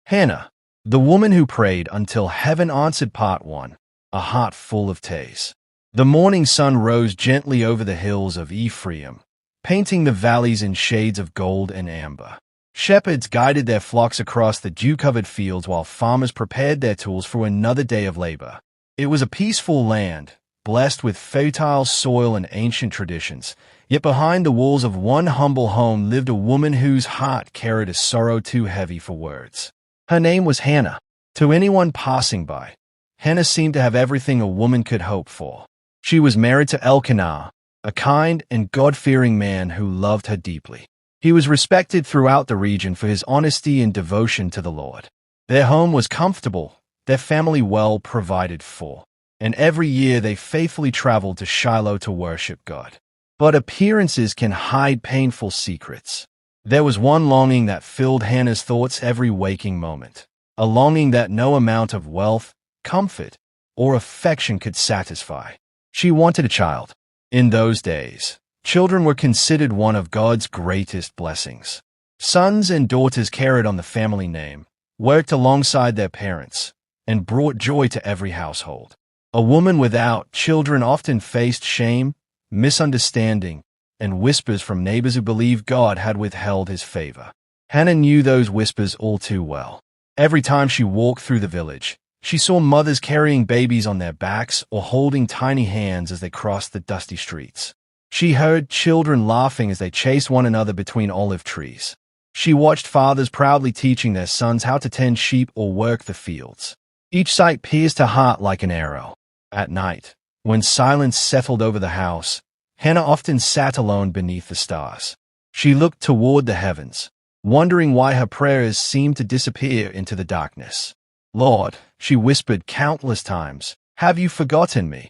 Hannah, the woman who prayed until heaven answered. Part 1. A heart full of tears. The morning sun rose gently over the hills of Ephraim, painting the valleys in shades of gold and amber. Shepherds guided their flocks across the dew-covered fields while farmers prepared their tools for another day of labor. It was a peaceful land, blessed with fertile soil and ancient traditions. Yet behind the walls of one humble home lived a woman whose heart carried a sorrow too heavy for words. Her name was Hannah. To anyone passing by, Hannah seemed to have everything a woman could hope for. She was married to Elkanah, a kind and God-fearing man who loved her deeply. He was respected throughout the region for his honesty and devotion to the Lord. Their home was comfortable, their family well provided for, and every year they faithfully traveled to Shiloh to worship God. But appearances can hide painful secrets. There was one longing that filled Hannah's thoughts every waking moment, a longing that no amount of wealth, comfort, or affection could satisfy. She wanted a child. In those days, children were considered one of God's greatest blessings. Sons and daughters carried on the family name, worked alongside their parents, and brought joy to every household. A woman without children often faced shame, misunderstanding, and whispers from neighbors who believed God had withheld his favor. Hannah knew those whispers all too well. Every time she walked through the village, she saw mothers carrying babies on their backs or holding tiny hands as they crossed the dusty streets. She heard children laughing as they chased one another between olive trees. She watched fathers proudly teaching their sons how to tend sheep or work the fields. Each sight pierced her heart like an arrow. At night, when silence settled over the house, Hannah often sat alone beneath the stars. She looked toward the heavens, wondering why her prayers seemed to disappear into the darkness. "Lord," she whispered countless times, "have you forgotten me?"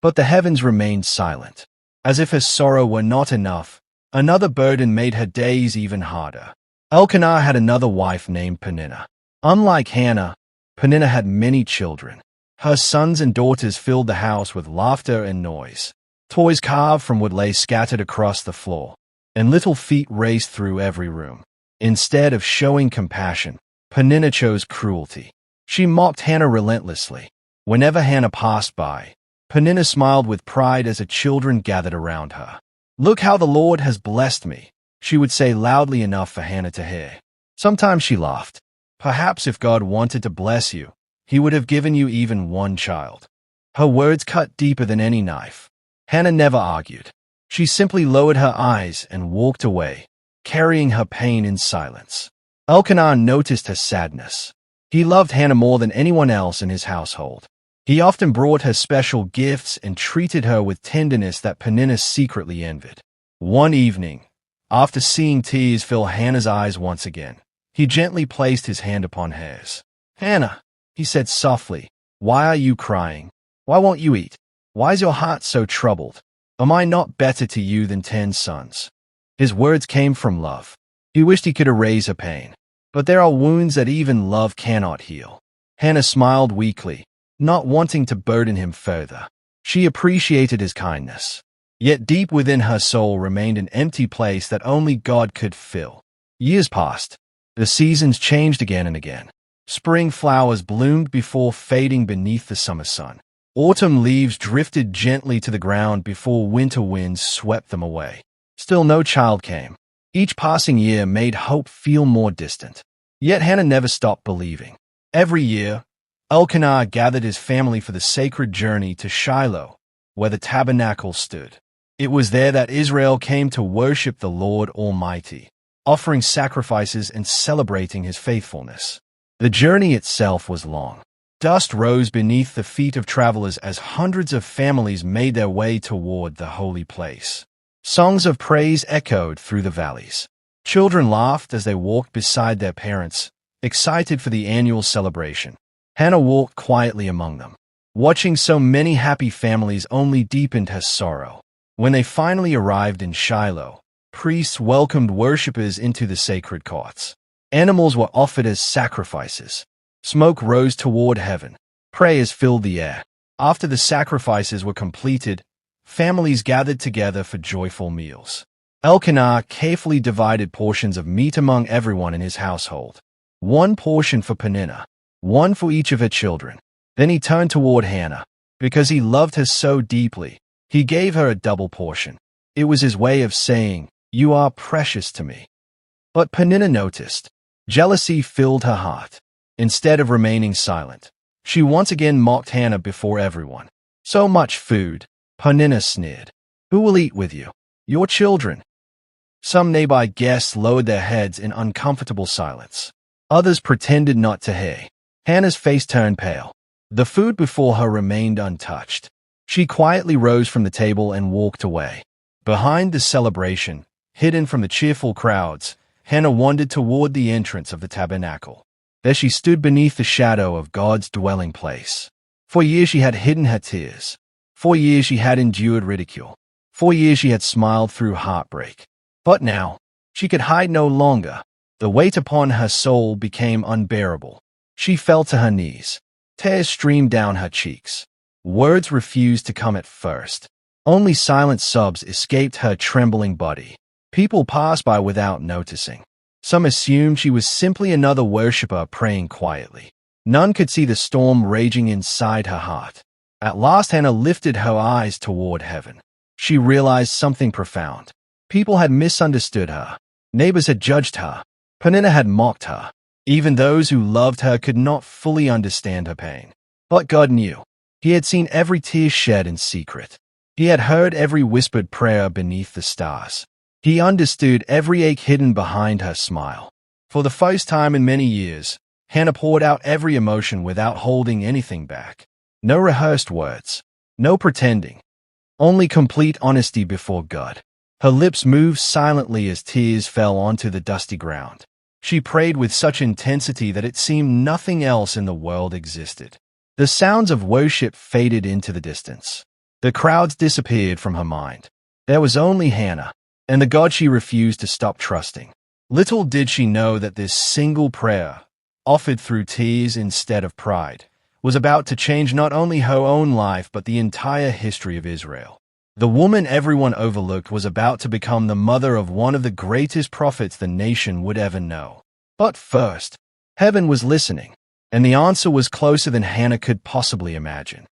But the heavens remained silent. As if her sorrow were not enough, another burden made her days even harder. Elkanah had another wife named Peninnah. Unlike Hannah, Peninnah had many children. Her sons and daughters filled the house with laughter and noise. Toys carved from wood lay scattered across the floor, and little feet raced through every room. Instead of showing compassion, Peninnah chose cruelty. She mocked Hannah relentlessly. Whenever Hannah passed by, Peninnah smiled with pride as her children gathered around her. "Look how the Lord has blessed me," she would say loudly enough for Hannah to hear. Sometimes she laughed. "Perhaps if God wanted to bless you, he would have given you even one child." Her words cut deeper than any knife. Hannah never argued. She simply lowered her eyes and walked away, carrying her pain in silence. Elkanah noticed her sadness. He loved Hannah more than anyone else in his household. He often brought her special gifts and treated her with tenderness that Peninnah secretly envied. One evening, after seeing tears fill Hannah's eyes once again, he gently placed his hand upon hers. "Hannah," he said softly, "why are you crying? Why won't you eat? Why is your heart so troubled? Am I not better to you than 10 sons?" His words came from love. He wished he could erase her pain. But there are wounds that even love cannot heal. Hannah smiled weakly, not wanting to burden him further. She appreciated his kindness. Yet deep within her soul remained an empty place that only God could fill. Years passed. The seasons changed again and again. Spring flowers bloomed before fading beneath the summer sun. Autumn leaves drifted gently to the ground before winter winds swept them away. Still no child came. Each passing year made hope feel more distant. Yet Hannah never stopped believing. Every year, Elkanah gathered his family for the sacred journey to Shiloh, where the Tabernacle stood. It was there that Israel came to worship the Lord Almighty, offering sacrifices and celebrating his faithfulness. The journey itself was long. Dust rose beneath the feet of travelers as hundreds of families made their way toward the holy place. Songs of praise echoed through the valleys. Children laughed as they walked beside their parents, excited for the annual celebration. Hannah walked quietly among them. Watching so many happy families only deepened her sorrow. When they finally arrived in Shiloh, priests welcomed worshippers into the sacred courts. Animals were offered as sacrifices. Smoke rose toward heaven. Prayers filled the air. After the sacrifices were completed, families gathered together for joyful meals. Elkanah carefully divided portions of meat among everyone in his household. one portion for Peninnah, one for each of her children. Then he turned toward Hannah. Because he loved her so deeply, he gave her a double portion. It was his way of saying, "You are precious to me." But Peninnah noticed. Jealousy filled her heart. Instead of remaining silent, she once again mocked Hannah before everyone. "So much food," Peninnah sneered. "Who will eat with you? Your children." Some nearby guests lowered their heads in uncomfortable silence. Others pretended not to hear. Hannah's face turned pale. The food before her remained untouched. She quietly rose from the table and walked away. Behind the celebration, hidden from the cheerful crowds, Hannah wandered toward the entrance of the tabernacle. There she stood beneath the shadow of God's dwelling place. For years she had hidden her tears. For years she had endured ridicule. For years she had smiled through heartbreak. But now, she could hide no longer. The weight upon her soul became unbearable. She fell to her knees. Tears streamed down her cheeks. Words refused to come at first. Only silent sobs escaped her trembling body. People passed by without noticing. Some assumed she was simply another worshiper praying quietly. None could see the storm raging inside her heart. At last Hannah lifted her eyes toward heaven. She realized something profound. People had misunderstood her. Neighbors had judged her. Peninnah had mocked her. Even those who loved her could not fully understand her pain. But God knew. He had seen every tear shed in secret. He had heard every whispered prayer beneath the stars. He understood every ache hidden behind her smile. For the first time in many years, Hannah poured out every emotion without holding anything back. No rehearsed words. No pretending. Only complete honesty before God. Her lips moved silently as tears fell onto the dusty ground. She prayed with such intensity that it seemed nothing else in the world existed. The sounds of worship faded into the distance. The crowds disappeared from her mind. There was only Hannah, and the God she refused to stop trusting. Little did she know that this single prayer, offered through tears instead of pride, was about to change not only her own life but the entire history of Israel. The woman everyone overlooked was about to become the mother of one of the greatest prophets the nation would ever know. But first, heaven was listening, and the answer was closer than Hannah could possibly imagine.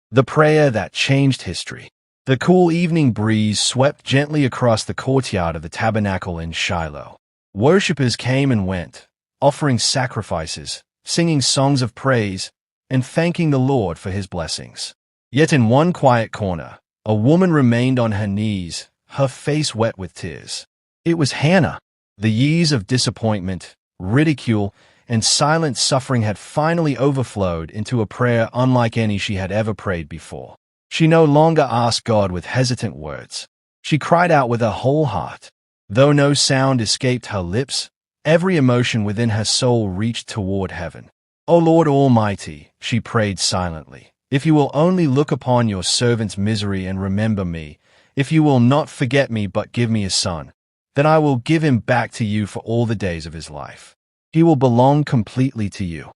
The prayer that changed history. The cool evening breeze swept gently across the courtyard of the Tabernacle in Shiloh. Worshippers came and went, offering sacrifices, singing songs of praise, and thanking the Lord for his blessings. Yet in one quiet corner, a woman remained on her knees, her face wet with tears. It was Hannah. The years of disappointment, ridicule, and silent suffering had finally overflowed into a prayer unlike any she had ever prayed before. She no longer asked God with hesitant words. She cried out with her whole heart. Though no sound escaped her lips, every emotion within her soul reached toward heaven. "O Lord Almighty," she prayed silently, "if you will only look upon your servant's misery and remember me, if you will not forget me but give me a son, then I will give him back to you for all the days of his life. He will belong completely to you."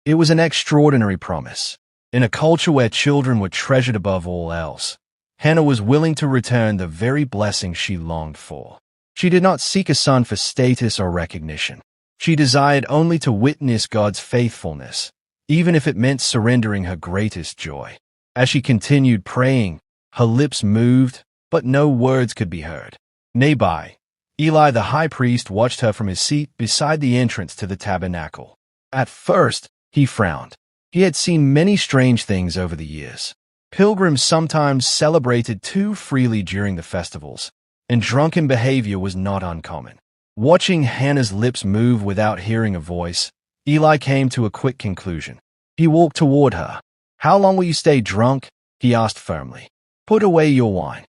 It was an extraordinary promise. In a culture where children were treasured above all else, Hannah was willing to return the very blessing she longed for. She did not seek a son for status or recognition. She desired only to witness God's faithfulness, even if it meant surrendering her greatest joy. As she continued praying, her lips moved, but no words could be heard. Nearby, Eli the high priest watched her from his seat beside the entrance to the tabernacle. At first, he frowned. He had seen many strange things over the years. Pilgrims sometimes celebrated too freely during the festivals, and drunken behavior was not uncommon. Watching Hannah's lips move without hearing a voice, Eli came to a quick conclusion. He walked toward her. "How long will you stay drunk?" he asked firmly. "Put away your wine."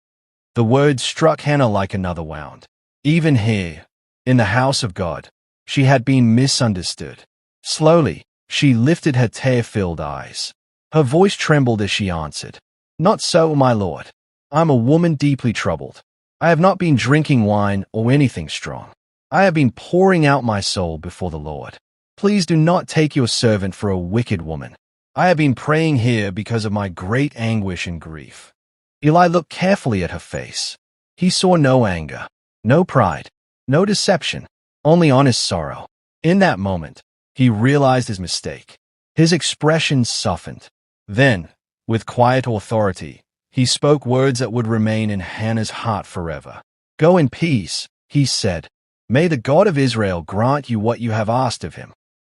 The words struck Hannah like another wound. Even here, in the house of God, she had been misunderstood. Slowly, she lifted her tear-filled eyes. Her voice trembled as she answered, "Not so, my Lord. I'm a woman deeply troubled. I have not been drinking wine or anything strong. I have been pouring out my soul before the Lord. Please do not take your servant for a wicked woman. I have been praying here because of my great anguish and grief." Eli looked carefully at her face. He saw no anger, no pride, no deception, only honest sorrow. In that moment, he realized his mistake. His expression softened. Then, with quiet authority, he spoke words that would remain in Hannah's heart forever. "Go in peace," he said. "May the God of Israel grant you what you have asked of him."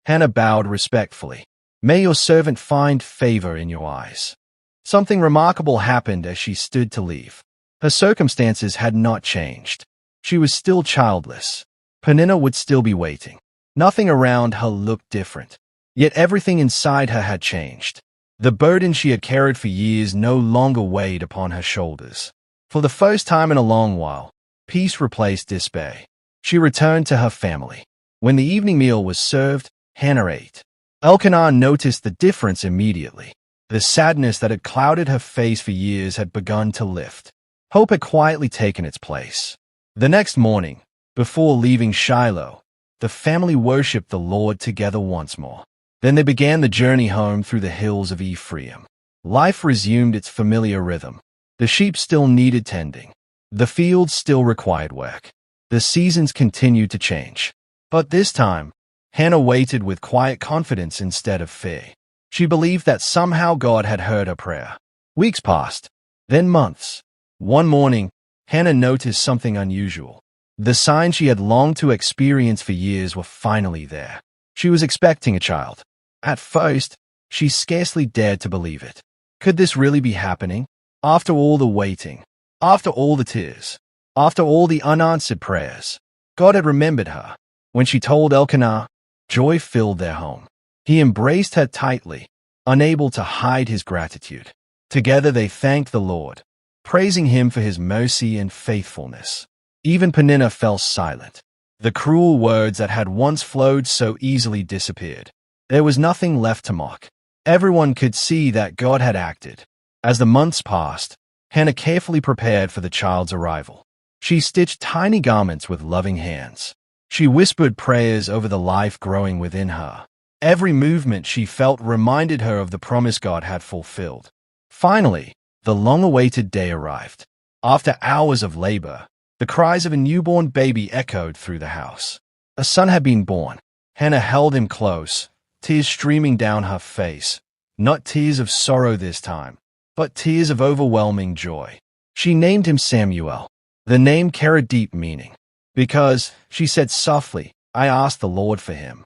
Hannah bowed respectfully. "May your servant find favor in your eyes." Something remarkable happened as she stood to leave. Her circumstances had not changed. She was still childless. Peninnah would still be waiting. Nothing around her looked different. Yet everything inside her had changed. The burden she had carried for years no longer weighed upon her shoulders. For the first time in a long while, peace replaced despair. She returned to her family. When the evening meal was served, Hannah ate. Elkanah noticed the difference immediately. The sadness that had clouded her face for years had begun to lift. Hope had quietly taken its place. The next morning, before leaving Shiloh, the family worshipped the Lord together once more. Then they began the journey home through the hills of Ephraim. Life resumed its familiar rhythm. The sheep still needed tending. The fields still required work. The seasons continued to change. But this time, Hannah waited with quiet confidence instead of fear. She believed that somehow God had heard her prayer. Weeks passed, then months. One morning, Hannah noticed something unusual. The signs she had longed to experience for years were finally there. She was expecting a child. At first, she scarcely dared to believe it. Could this really be happening? After all the waiting, after all the tears, after all the unanswered prayers, God had remembered her. When she told Elkanah, joy filled their home. He embraced her tightly, unable to hide his gratitude. Together they thanked the Lord, praising him for his mercy and faithfulness. Even Peninnah fell silent. The cruel words that had once flowed so easily disappeared. There was nothing left to mock. Everyone could see that God had acted. As the months passed, Hannah carefully prepared for the child's arrival. She stitched tiny garments with loving hands. She whispered prayers over the life growing within her. Every movement she felt reminded her of the promise God had fulfilled. Finally, the long-awaited day arrived. After hours of labor, the cries of a newborn baby echoed through the house. A son had been born. Hannah held him close, tears streaming down her face. Not tears of sorrow this time, but tears of overwhelming joy. She named him Samuel. The name carried deep meaning. Because, she said softly, I asked the Lord for him.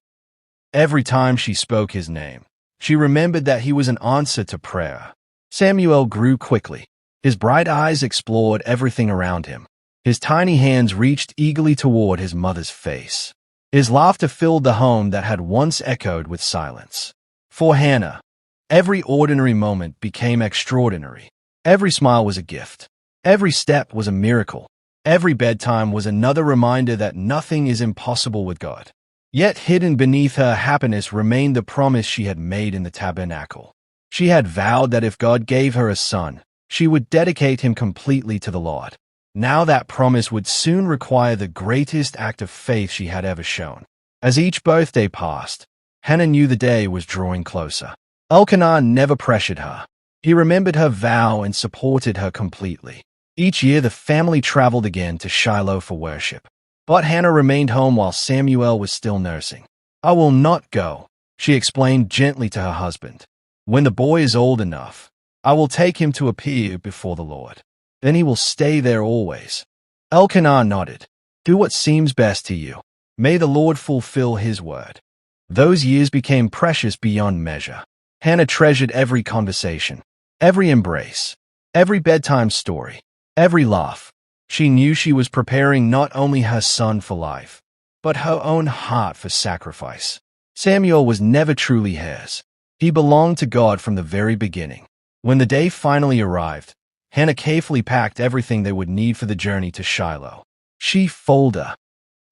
Every time she spoke his name, she remembered that he was an answer to prayer. Samuel grew quickly. His bright eyes explored everything around him. His tiny hands reached eagerly toward his mother's face. His laughter filled the home that had once echoed with silence. For Hannah, every ordinary moment became extraordinary. Every smile was a gift. Every step was a miracle. Every bedtime was another reminder that nothing is impossible with God. Yet hidden beneath her happiness remained the promise she had made in the Tabernacle. She had vowed that if God gave her a son, she would dedicate him completely to the Lord. Now that promise would soon require the greatest act of faith she had ever shown. As each birthday passed, Hannah knew the day was drawing closer. Elkanah never pressured her. He remembered her vow and supported her completely. Each year the family traveled again to Shiloh for worship. But Hannah remained home while Samuel was still nursing. I will not go, she explained gently to her husband. When the boy is old enough, I will take him to appear before the Lord. Then he will stay there always. Elkanah nodded. Do what seems best to you. May the Lord fulfill his word. Those years became precious beyond measure. Hannah treasured every conversation, every embrace, every bedtime story, every laugh. She knew she was preparing not only her son for life, but her own heart for sacrifice. Samuel was never truly hers. He belonged to God from the very beginning. When the day finally arrived, Hannah carefully packed everything they would need for the journey to Shiloh. She folded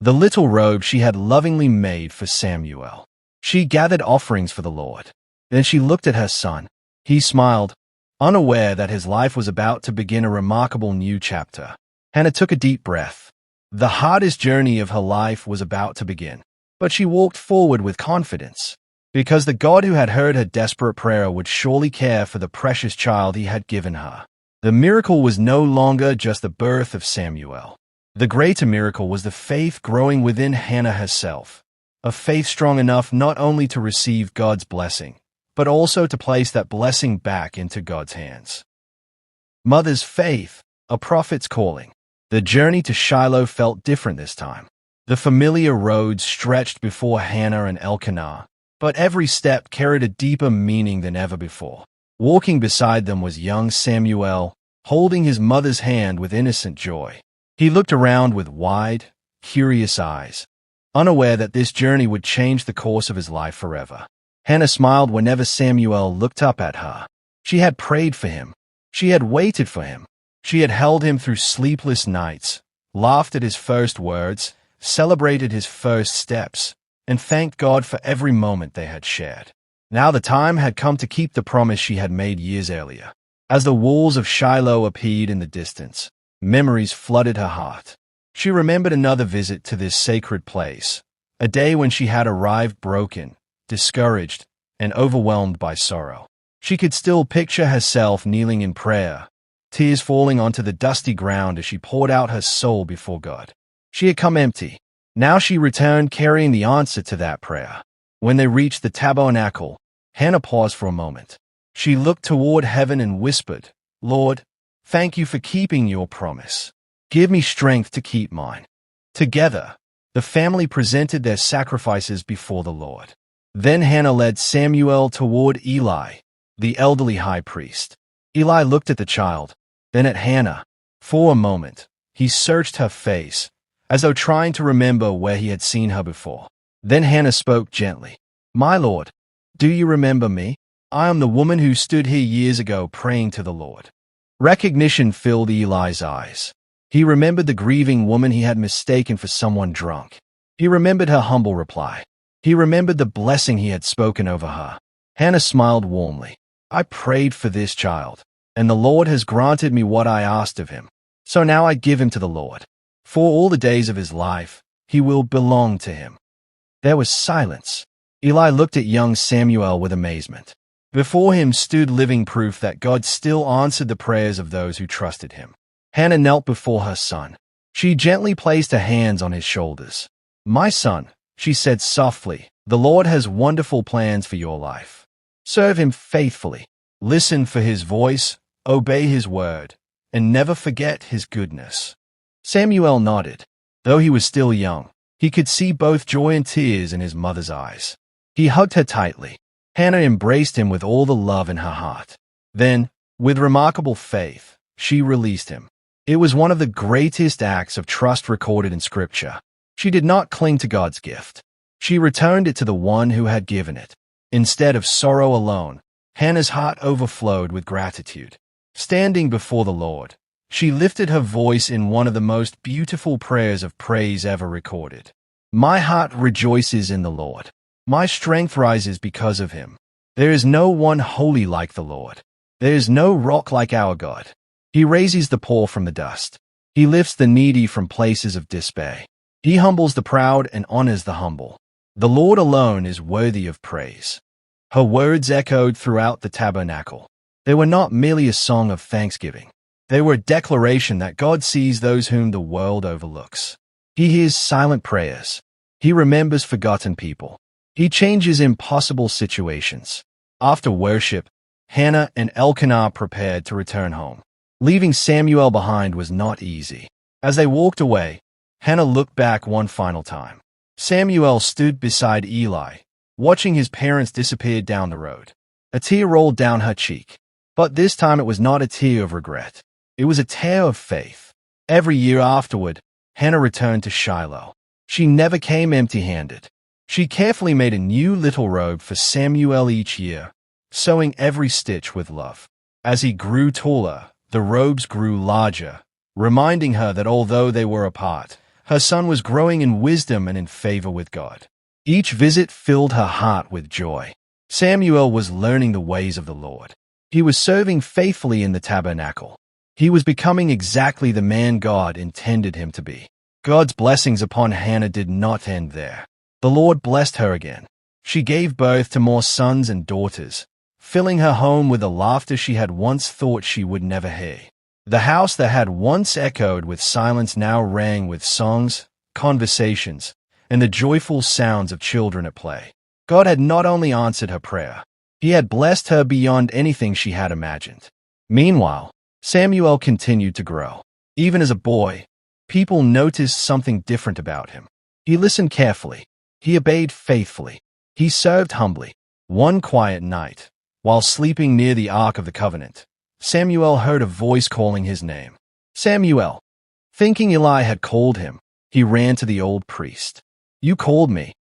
the little robe she had lovingly made for Samuel. She gathered offerings for the Lord. Then she looked at her son. He smiled, unaware that his life was about to begin a remarkable new chapter. Hannah took a deep breath. The hardest journey of her life was about to begin. But she walked forward with confidence, because the God who had heard her desperate prayer would surely care for the precious child he had given her. The miracle was no longer just the birth of Samuel. The greater miracle was the faith growing within Hannah herself. a faith strong enough not only to receive God's blessing, but also to place that blessing back into God's hands. Mother's faith, a prophet's calling. The journey to Shiloh felt different this time. The familiar roads stretched before Hannah and Elkanah, but every step carried a deeper meaning than ever before. Walking beside them was young Samuel, holding his mother's hand with innocent joy. He looked around with wide, curious eyes, unaware that this journey would change the course of his life forever. Hannah smiled whenever Samuel looked up at her. She had prayed for him. She had waited for him. She had held him through sleepless nights, laughed at his first words, celebrated his first steps, and thanked God for every moment they had shared. Now the time had come to keep the promise she had made years earlier. As the walls of Shiloh appeared in the distance, memories flooded her heart. She remembered another visit to this sacred place, a day when she had arrived broken, discouraged, and overwhelmed by sorrow. She could still picture herself kneeling in prayer, tears falling onto the dusty ground as she poured out her soul before God. She had come empty. Now she returned carrying the answer to that prayer. When they reached the Tabernacle, Hannah paused for a moment. She looked toward heaven and whispered, "Lord, thank you for keeping your promise. Give me strength to keep mine." Together, the family presented their sacrifices before the Lord. Then Hannah led Samuel toward Eli, the elderly high priest. Eli looked at the child, then at Hannah. For a moment, he searched her face, as though trying to remember where he had seen her before. Then Hannah spoke gently, "My Lord, do you remember me? I am the woman who stood here years ago praying to the Lord." Recognition filled Eli's eyes. He remembered the grieving woman he had mistaken for someone drunk. He remembered her humble reply. He remembered the blessing he had spoken over her. Hannah smiled warmly. "I prayed for this child, and the Lord has granted me what I asked of him. So now I give him to the Lord. For all the days of his life, he will belong to him." There was silence. Eli looked at young Samuel with amazement. Before him stood living proof that God still answered the prayers of those who trusted him. Hannah knelt before her son. She gently placed her hands on his shoulders. "My son," she said softly, "the Lord has wonderful plans for your life. Serve him faithfully. Listen for his voice, obey his word, and never forget his goodness." Samuel nodded. Though he was still young, he could see both joy and tears in his mother's eyes. He hugged her tightly. Hannah embraced him with all the love in her heart. Then, with remarkable faith, she released him. It was one of the greatest acts of trust recorded in Scripture. She did not cling to God's gift. She returned it to the one who had given it. Instead of sorrow alone, Hannah's heart overflowed with gratitude. Standing before the Lord, she lifted her voice in one of the most beautiful prayers of praise ever recorded. "My heart rejoices in the Lord. My strength rises because of him. There is no one holy like the Lord. There is no rock like our God. He raises the poor from the dust. He lifts the needy from places of despair. He humbles the proud and honors the humble. The Lord alone is worthy of praise." Her words echoed throughout the tabernacle. They were not merely a song of thanksgiving. They were a declaration that God sees those whom the world overlooks. He hears silent prayers. He remembers forgotten people. He changes impossible situations. After worship, Hannah and Elkanah prepared to return home. Leaving Samuel behind was not easy. As they walked away, Hannah looked back one final time. Samuel stood beside Eli, watching his parents disappear down the road. A tear rolled down her cheek. But this time it was not a tear of regret. It was a tear of faith. Every year afterward, Hannah returned to Shiloh. She never came empty-handed. She carefully made a new little robe for Samuel each year, sewing every stitch with love. As he grew taller, the robes grew larger, reminding her that although they were apart, her son was growing in wisdom and in favor with God. Each visit filled her heart with joy. Samuel was learning the ways of the Lord. He was serving faithfully in the tabernacle. He was becoming exactly the man God intended him to be. God's blessings upon Hannah did not end there. The Lord blessed her again. She gave birth to more sons and daughters, filling her home with the laughter she had once thought she would never hear. The house that had once echoed with silence now rang with songs, conversations, and the joyful sounds of children at play. God had not only answered her prayer, he had blessed her beyond anything she had imagined. Meanwhile, Samuel continued to grow. Even as a boy, people noticed something different about him. He listened carefully. He obeyed faithfully. He served humbly. One quiet night, while sleeping near the Ark of the Covenant, Samuel heard a voice calling his name. Samuel. Thinking Eli had called him, he ran to the old priest. You called me.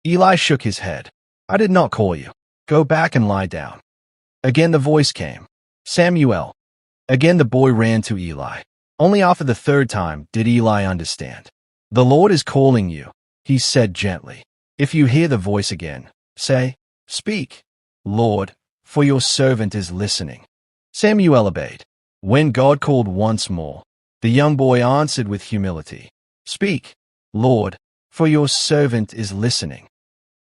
Eli shook his head. I did not call you. Go back and lie down. Again the voice came. Samuel. Again the boy ran to Eli. Only after the third time did Eli understand. The Lord is calling you, he said gently. If you hear the voice again, say, Speak, Lord, for your servant is listening. Samuel obeyed. When God called once more, the young boy answered with humility, Speak, Lord, for your servant is listening.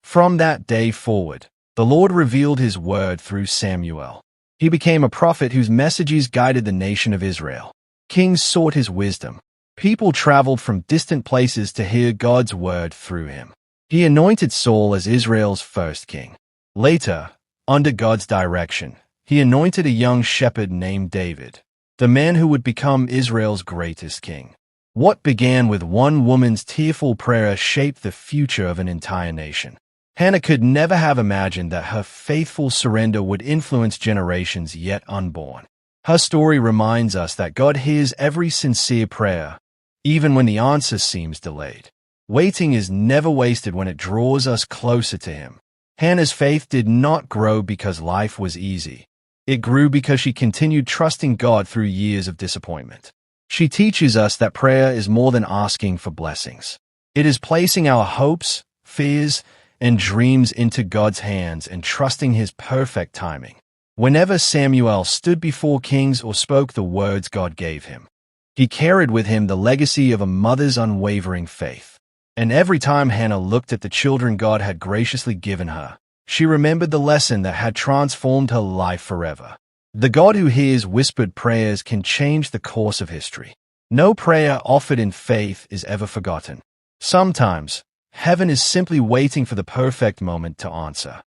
From that day forward, the Lord revealed his word through Samuel. He became a prophet whose messages guided the nation of Israel. Kings sought his wisdom. People traveled from distant places to hear God's word through him. He anointed Saul as Israel's first king. Later, under God's direction, he anointed a young shepherd named David, the man who would become Israel's greatest king. What began with one woman's tearful prayer shaped the future of an entire nation. Hannah could never have imagined that her faithful surrender would influence generations yet unborn. Her story reminds us that God hears every sincere prayer, even when the answer seems delayed. Waiting is never wasted when it draws us closer to Him. Hannah's faith did not grow because life was easy. It grew because she continued trusting God through years of disappointment. She teaches us that prayer is more than asking for blessings. It is placing our hopes, fears, and dreams into God's hands and trusting His perfect timing. Whenever Samuel stood before kings or spoke the words God gave him, he carried with him the legacy of a mother's unwavering faith. And every time Hannah looked at the children God had graciously given her, she remembered the lesson that had transformed her life forever. The God who hears whispered prayers can change the course of history. No prayer offered in faith is ever forgotten. Sometimes, heaven is simply waiting for the perfect moment to answer.